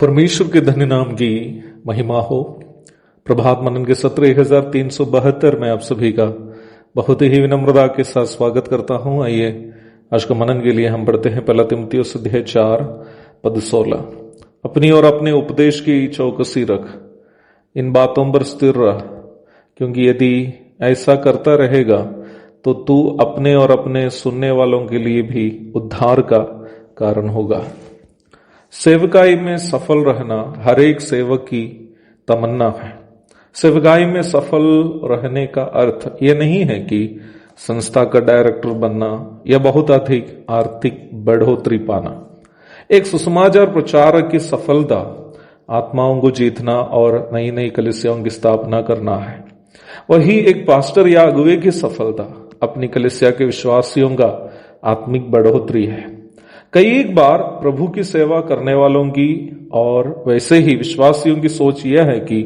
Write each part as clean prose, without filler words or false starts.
परमेश्वर के धन्य नाम की महिमा हो। प्रभात मनन के सत्र 1372 में आप सभी का बहुत ही विनम्रता के साथ स्वागत करता हूं। आइए आज का मनन के लिए हम पढ़ते हैं 1 तीमुथियुस अध्याय 4 पद 16। अपनी और अपने उपदेश की चौकसी रख, इन बातों पर स्थिर रह, क्योंकि यदि ऐसा करता रहेगा तो तू अपने और अपने सुनने वालों के लिए भी उद्धार का कारण होगा। सेवकाई में सफल रहना हर एक सेवक की तमन्ना है। सेवकाई में सफल रहने का अर्थ यह नहीं है कि संस्था का डायरेक्टर बनना या बहुत अधिक आर्थिक बढ़ोतरी पाना। एक सुसमाचार प्रचारक की सफलता आत्माओं को जीतना और नई नई कलीसियाओं की स्थापना करना है। वही एक पास्टर या अगुवे की सफलता अपनी कलीसिया के विश्वासियों का आत्मिक बढ़ोतरी है। कई एक बार प्रभु की सेवा करने वालों की और वैसे ही विश्वासियों की सोच यह है कि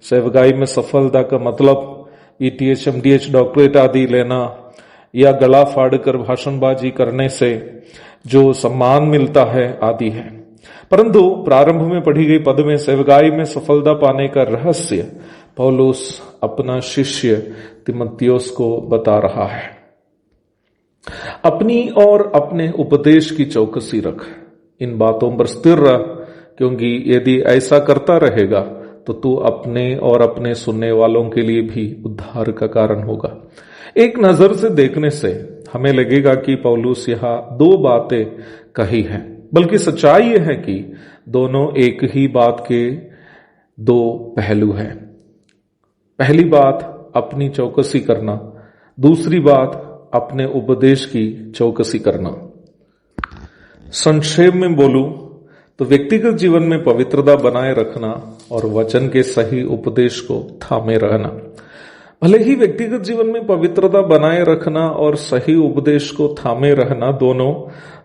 सेवकाई में सफलता का मतलब ETH MDH डॉक्टरेट आदि लेना या गला फाड़कर भाषणबाजी करने से जो सम्मान मिलता है आदि है। परंतु प्रारंभ में पढ़ी गई पद में सेवकाई में सफलता पाने का रहस्य पौलुस अपना शिष्य तीमुथियुस को बता रहा है। अपनी और अपने उपदेश की चौकसी रख, इन बातों पर स्थिर रह, क्योंकि यदि ऐसा करता रहेगा तो तू अपने और अपने सुनने वालों के लिए भी उद्धार का कारण होगा। एक नजर से देखने से हमें लगेगा कि पौलुस यहां दो बातें कही हैं, बल्कि सच्चाई यह है कि दोनों एक ही बात के दो पहलू हैं। पहली बात अपनी चौकसी करना, दूसरी बात अपने उपदेश की चौकसी करना। संक्षेप में बोलूं तो व्यक्तिगत जीवन में पवित्रता बनाए रखना और वचन के सही उपदेश को थामे रहना। भले ही व्यक्तिगत जीवन में पवित्रता बनाए रखना और सही उपदेश को थामे रहना दोनों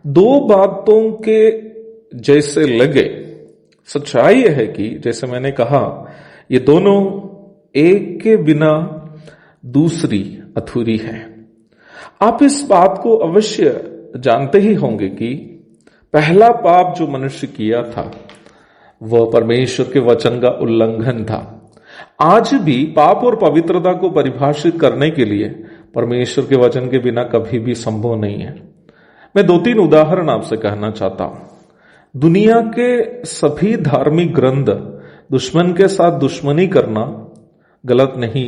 दो बातों के जैसे लगे, सच्चाई है कि जैसे मैंने कहा ये दोनों एक के बिना दूसरी अधूरी है। आप इस बात को अवश्य जानते ही होंगे कि पहला पाप जो मनुष्य किया था वह परमेश्वर के वचन का उल्लंघन था। आज भी पाप और पवित्रता को परिभाषित करने के लिए परमेश्वर के वचन के बिना कभी भी संभव नहीं है। मैं 2-3 उदाहरण आपसे कहना चाहता हूं। दुनिया के सभी धार्मिक ग्रंथ दुश्मन के साथ दुश्मनी करना गलत नहीं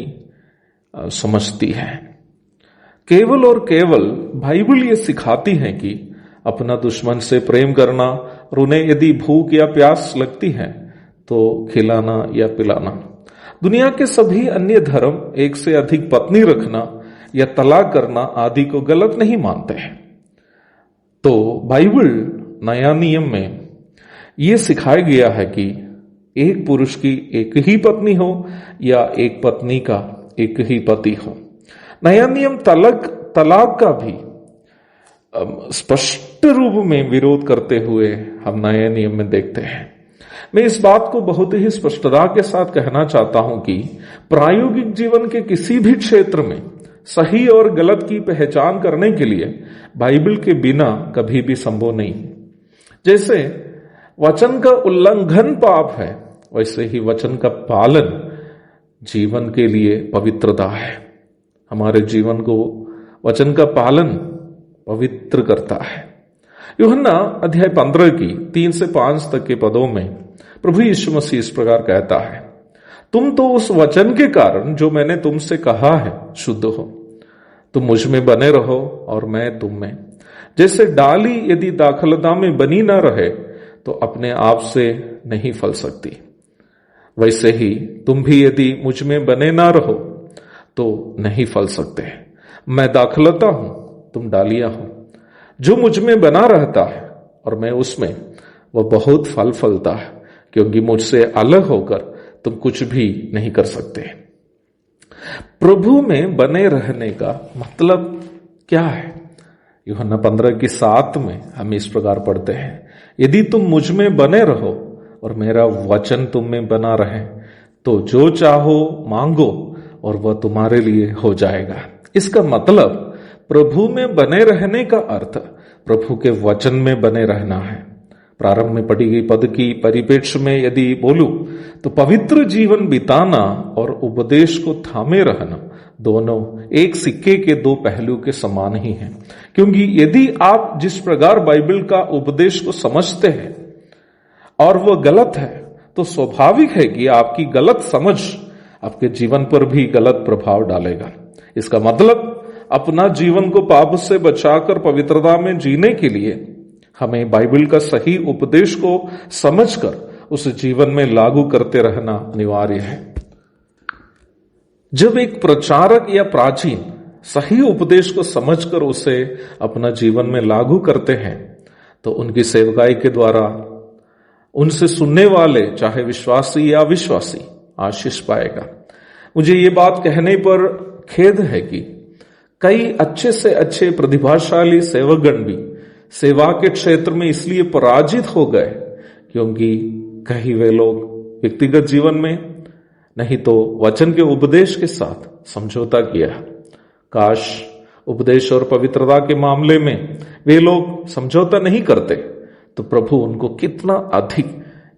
समझती है। केवल और केवल बाइबल ये सिखाती है कि अपना दुश्मन से प्रेम करना और उन्हें यदि भूख या प्यास लगती है तो खिलाना या पिलाना। दुनिया के सभी अन्य धर्म एक से अधिक पत्नी रखना या तलाक करना आदि को गलत नहीं मानते हैं। तो बाइबल नया नियम में यह सिखाया गया है कि एक पुरुष की एक ही पत्नी हो या एक पत्नी का एक ही पति हो। नया नियम तलाक का भी स्पष्ट रूप में विरोध करते हुए हम नए नियम में देखते हैं। मैं इस बात को बहुत ही स्पष्टता के साथ कहना चाहता हूं कि प्रायोगिक जीवन के किसी भी क्षेत्र में सही और गलत की पहचान करने के लिए बाइबल के बिना कभी भी संभव नहीं। जैसे वचन का उल्लंघन पाप है, वैसे ही वचन का पालन जीवन के लिए पवित्रता है। हमारे जीवन को वचन का पालन पवित्र करता है। यूहन्ना अध्याय 15 की 3 से 5 तक के पदों में प्रभु यीशु मसीह इस प्रकार कहता है, तुम तो उस वचन के कारण जो मैंने तुमसे कहा है शुद्ध हो। तुम मुझ में बने रहो और मैं तुम में। जैसे डाली यदि दाखलता में बनी ना रहे तो अपने आप से नहीं फल सकती, वैसे ही तुम भी यदि मुझ में बने ना रहो तो नहीं फल सकते। मैं दाखलता हूं, तुम डालियां हो। जो मुझ में बना रहता है और मैं उसमें, वह बहुत फल फलता है, क्योंकि मुझसे अलग होकर तुम कुछ भी नहीं कर सकते। प्रभु में बने रहने का मतलब क्या है? यूहन्ना 15 की 7 में हम इस प्रकार पढ़ते हैं, यदि तुम मुझ में बने रहो और मेरा वचन तुम में बना रहे तो जो चाहो मांगो और वह तुम्हारे लिए हो जाएगा। इसका मतलब प्रभु में बने रहने का अर्थ प्रभु के वचन में बने रहना है। प्रारंभ में पढ़ी गई पद की परिप्रेक्ष्य में यदि बोलूं तो पवित्र जीवन बिताना और उपदेश को थामे रहना दोनों एक सिक्के के दो पहलू के समान ही हैं। क्योंकि यदि आप जिस प्रकार बाइबल का उपदेश को समझते हैं और वह गलत है, तो स्वाभाविक है कि आपकी गलत समझ आपके जीवन पर भी गलत प्रभाव डालेगा। इसका मतलब अपना जीवन को पाप से बचाकर पवित्रता में जीने के लिए हमें बाइबल का सही उपदेश को समझकर उस जीवन में लागू करते रहना अनिवार्य है। जब एक प्रचारक या प्राचीन सही उपदेश को समझकर उसे अपना जीवन में लागू करते हैं तो उनकी सेवकाई के द्वारा उनसे सुनने वाले चाहे विश्वासी या अविश्वासी आशीष पाएगा। मुझे ये बात कहने पर खेद है कि कई अच्छे से अच्छे प्रतिभाशाली सेवकगण भी सेवा के क्षेत्र में इसलिए पराजित हो गए क्योंकि कहीं वे लोग व्यक्तिगत जीवन में नहीं तो वचन के उपदेश के साथ समझौता किया। काश उपदेश और पवित्रता के मामले में वे लोग समझौता नहीं करते तो प्रभु उनको कितना अधिक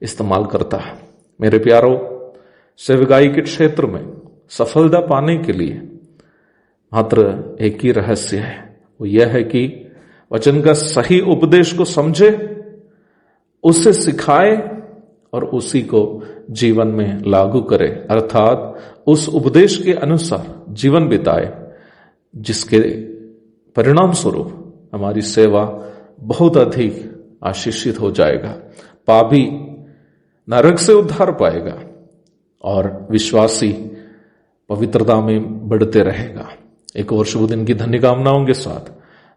इस्तेमाल करता है। मेरे प्यारों, सेवकाई के क्षेत्र में सफलता पाने के लिए मात्र एक ही रहस्य है, वो यह है कि वचन का सही उपदेश को समझे, उसे सिखाए और उसी को जीवन में लागू करे, अर्थात उस उपदेश के अनुसार जीवन बिताए, जिसके परिणाम स्वरूप हमारी सेवा बहुत अधिक आशीषित हो जाएगा। पापी नरक से उद्धार पाएगा और विश्वासी पवित्रता में बढ़ते रहेगा। एक और शुभ दिन की धन्य कामनाओं के साथ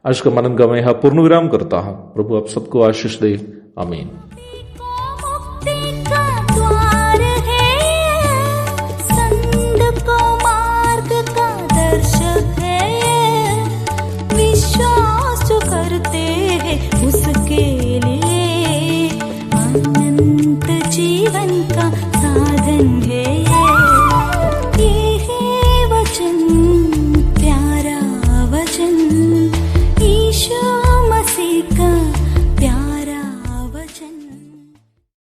आज का मनन का मैं यहाँ पूर्ण विराम करता हूं। प्रभु आप सबको आशीष दे। आमीन। उसके लिए अनंत जीवन का साधन है।